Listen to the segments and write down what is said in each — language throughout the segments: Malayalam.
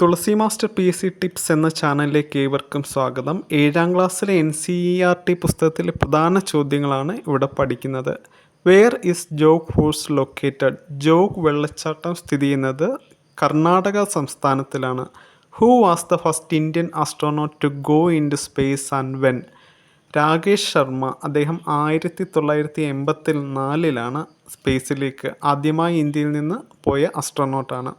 തുളസി master P S C tips എന്ന ചാനലിലേക്ക് ഏവർക്കും സ്വാഗതം. 7ാം ക്ലാസ്സിലെ NCERT പുസ്തകത്തിലെ പ്രധാന ചോദ്യങ്ങളാണ് ഇവിടെ പഠിക്കുന്നത്. Where is Jog falls located? Jog വെള്ളച്ചാട്ടം സ്ഥിതി ചെയ്യുന്നത് കർണാടക സംസ്ഥാനത്തിലാണ്. Who was the first Indian astronaut to go into space and when? Rakesh Sharma. അദ്ദേഹം 1984 സ്പേസിലേക്ക് ആദ്യമായി ഇന്ത്യയിൽ നിന്ന് പോയ ആസ്ട്രോനോട്ടാണ്.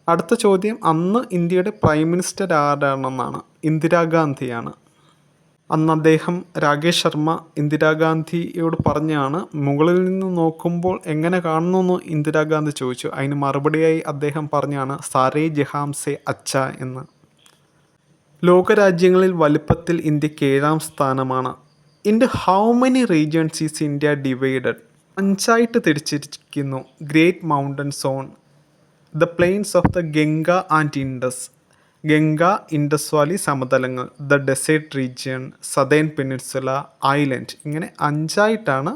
അടുത്ത ചോദ്യം, അന്ന് ഇന്ത്യയുടെ പ്രൈം മിനിസ്റ്റർ ആരാണെന്നാണ്. ഇന്ദിരാഗാന്ധിയാണ്. അന്ന് അദ്ദേഹം രാകേഷ് ശർമ്മ ഇന്ദിരാഗാന്ധിയോട് പറഞ്ഞാണ്, മുകളിൽ നിന്ന് നോക്കുമ്പോൾ എങ്ങനെ കാണുന്നു ഇന്ദിരാഗാന്ധി ചോദിച്ചു. അതിന് മറുപടിയായി അദ്ദേഹം പറഞ്ഞാണ് സാരേ ജഹാം സെ അച്ച എന്ന്. ലോകരാജ്യങ്ങളിൽ വലിപ്പത്തിൽ ഇന്ത്യക്ക് 7ാം സ്ഥാനമാണ്. In how many regions is India divided? 5ആയിട്ട് തിരിച്ചിരിക്കുന്നു. Great mountain zone, the plains of the Ganga and Indus, Ganga Indus valley സമതലങ്ങൾ, the desert region, southern peninsula, island. ഇങ്ങനെ 5ആയിട്ടാണ്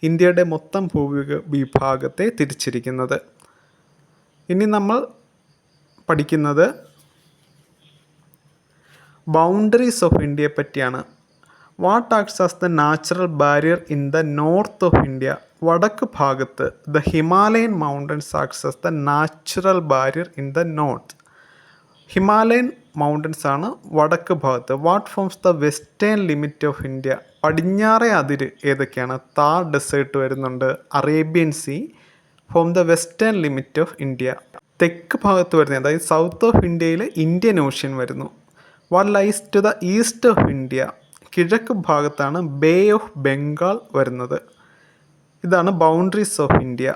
ഇന്ത്യയുടെ മൊത്തം ഭൂവിഭാഗത്തെ തിരിച്ചിരിക്കുന്നത്. ഇനി നമ്മൾ പഠിക്കുന്നത് ബൗണ്ടറീസ് ഓഫ് ഇന്ത്യയെ പറ്റിയാണ്. What acts as the natural barrier in the north of India? വടക്ക് ഭാഗത്ത് the Himalayan mountains acts as the natural barrier in the north. Himalayan mountains ആണ് വടക്ക് ഭാഗത്ത്. What forms the western limit of India? പടിഞ്ഞാറേ അതിര് ഏതൊക്കെയാണ്? താർ ഡെസേർട്ട് വരുന്നുണ്ട്, Arabian sea form the western limit of India. തെക്ക് ഭാഗത്ത് വരുന്നത്, അതായത് സൗത്ത് ഓഫ് ഇന്ത്യയിൽ ഇന്ത്യൻ ഓഷ്യൻ വരുന്നു. What lies to the east of India? കിഴക്ക് ഭാഗത്താണ് ബേ ഓഫ് ബംഗാൾ വരുന്നത്. ഇതാണ് ബൗണ്ടറീസ് ഓഫ് ഇന്ത്യ.